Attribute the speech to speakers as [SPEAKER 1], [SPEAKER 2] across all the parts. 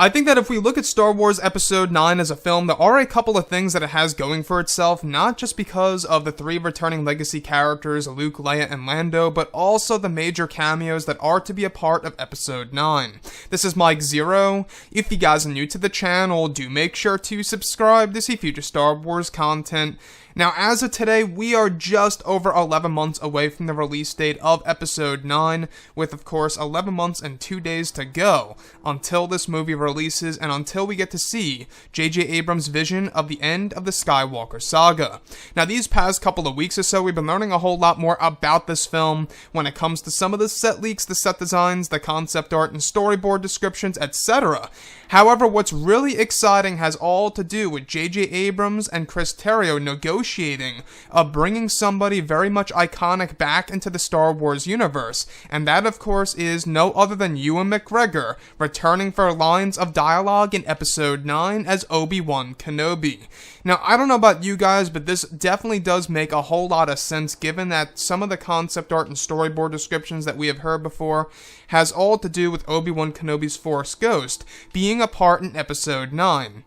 [SPEAKER 1] I think that if we look at Star Wars Episode 9 as a film, there are a couple of things that it has going for itself, not just because of the 3 returning legacy characters, Luke, Leia, and Lando, but also the major cameos that are to be a part of Episode 9. This is Mike Zero. If you guys are new to the channel, do make sure to subscribe to see future Star Wars content. Now, as of today, we are just over 11 months away from the release date of Episode 9, with, of course, 11 months and 2 days to go until this movie releases and until we get to see J.J. Abrams' vision of the end of the Skywalker saga. Now, these past couple of weeks or so, we've been learning a whole lot more about this film when it comes to some of the set leaks, the set designs, the concept art, and storyboard descriptions, etc. However, what's really exciting has all to do with J.J. Abrams and Chris Terrio negotiating of bringing somebody very much iconic back into the Star Wars universe, and that of course is no other than Ewan McGregor, returning for lines of dialogue in Episode 9 as Obi-Wan Kenobi. Now, I don't know about you guys, but this definitely does make a whole lot of sense given that some of the concept art and storyboard descriptions that we have heard before has all to do with Obi-Wan Kenobi's Force Ghost being a part in Episode 9.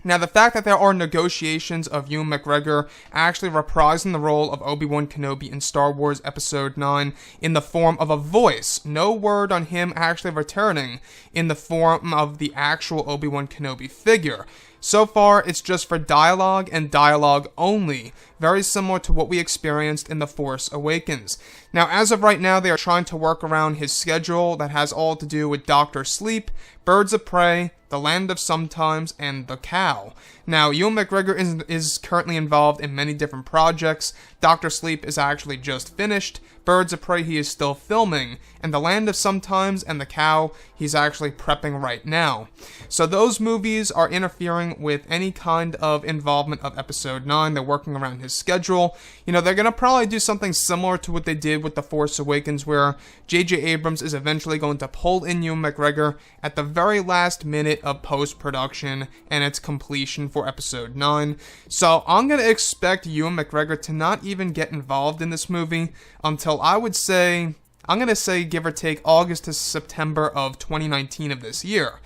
[SPEAKER 1] Now, the fact that there are negotiations of Ewan McGregor actually reprising the role of Obi-Wan Kenobi in Star Wars Episode 9 in the form of a voice, no word on him actually returning in the form of the actual Obi-Wan Kenobi figure. So far, it's just for dialogue and dialogue only, very similar to what we experienced in The Force Awakens. Now, as of right now, they are trying to work around his schedule that has all to do with Dr. Sleep, Birds of Prey, The Land of Sometimes, and The Cow. Now, Ewan McGregor is currently involved in many different projects. Dr. Sleep is actually just finished, Birds of Prey he is still filming, and The Land of Sometimes and The Cow he's actually prepping right now. So those movies are interfering with any kind of involvement of Episode 9. They're working around his schedule. You know, they're going to probably do something similar to what they did with The Force Awakens, where J.J. Abrams is eventually going to pull in Ewan McGregor at the very last minute of post-production and its completion for Episode 9. So I'm going to expect Ewan McGregor to not even get involved in this movie until I'm going to say give or take August to September of 2019 of this year.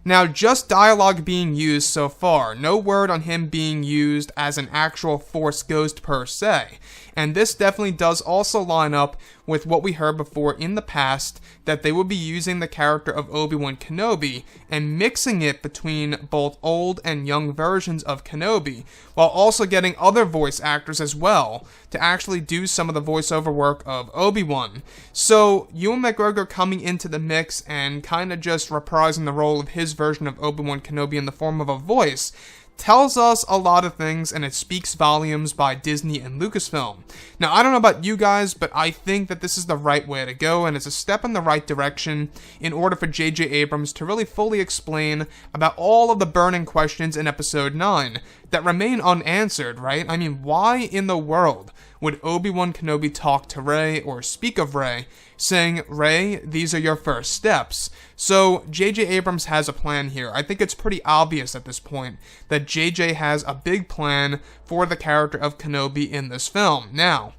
[SPEAKER 1] Now, just dialogue being used so far, no word on him being used as an actual Force Ghost per se. And this definitely does also line up with what we heard before in the past, that they would be using the character of Obi-Wan Kenobi and mixing it between both old and young versions of Kenobi, while also getting other voice actors as well to actually do some of the voiceover work of Obi-Wan. So, Ewan McGregor coming into the mix and kind of just reprising the role of his version of Obi-Wan Kenobi in the form of a voice tells us a lot of things, and it speaks volumes by Disney and Lucasfilm. Now, I don't know about you guys, but I think that this is the right way to go, and it's a step in the right direction in order for J.J. Abrams to really fully explain about all of the burning questions in Episode 9 that remain unanswered, right? I mean, why in the world would Obi-Wan Kenobi talk to Rey or speak of Rey, saying, "Rey, these are your first steps"? So, J.J. Abrams has a plan here. I think it's pretty obvious at this point that J.J. has a big plan for the character of Kenobi in this film. Now,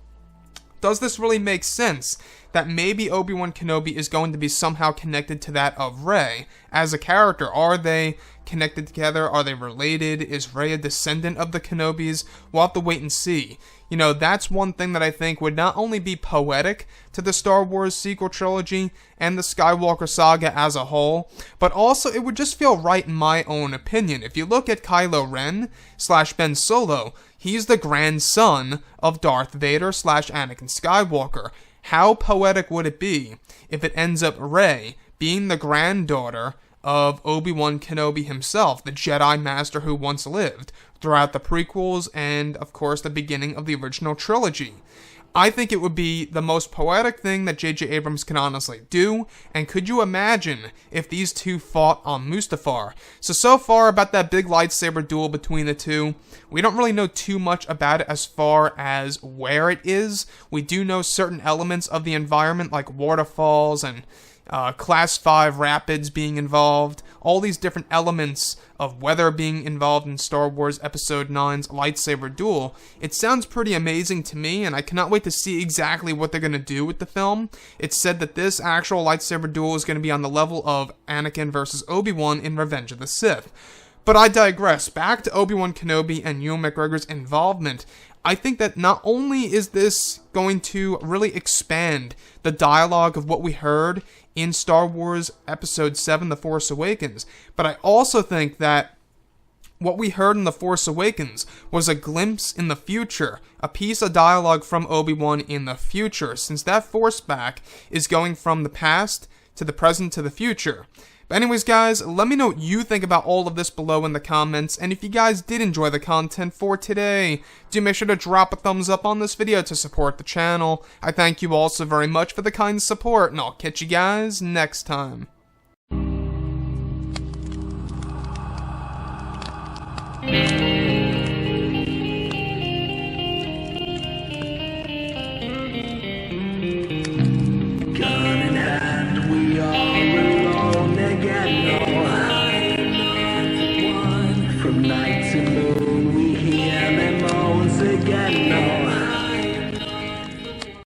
[SPEAKER 1] does this really make sense that maybe Obi-Wan Kenobi is going to be somehow connected to that of Rey as a character? Are they connected together? Are they related? Is Rey a descendant of the Kenobis? We'll have to wait and see. You know, that's one thing that I think would not only be poetic to the Star Wars sequel trilogy and the Skywalker saga as a whole, but also it would just feel right in my own opinion. If you look at Kylo Ren / Ben Solo, he's the grandson of Darth Vader / Anakin Skywalker. How poetic would it be if it ends up Rey being the granddaughter of Obi-Wan Kenobi himself, the Jedi Master who once lived, throughout the prequels and, of course, the beginning of the original trilogy? I think it would be the most poetic thing that J.J. Abrams can honestly do, and could you imagine if these two fought on Mustafar? So far about that big lightsaber duel between the two, we don't really know too much about it as far as where it is. We do know certain elements of the environment like waterfalls and Class 5 rapids being involved, all these different elements of weather being involved in Star Wars Episode 9's lightsaber duel. It sounds pretty amazing to me, and I cannot wait to see exactly what they're going to do with the film. It's said that this actual lightsaber duel is going to be on the level of Anakin versus Obi-Wan in Revenge of the Sith. But I digress. Back to Obi-Wan Kenobi and Ewan McGregor's involvement. I think that not only is this going to really expand the dialogue of what we heard in Star Wars Episode 7, The Force Awakens, but I also think that what we heard in The Force Awakens was a glimpse in the future, a piece of dialogue from Obi-Wan in the future, since that Force back is going from the past to the present to the future. But anyways, guys, let me know what you think about all of this below in the comments, and if you guys did enjoy the content for today, do make sure to drop a thumbs up on this video to support the channel. I thank you all so very much for the kind support, and I'll catch you guys next time.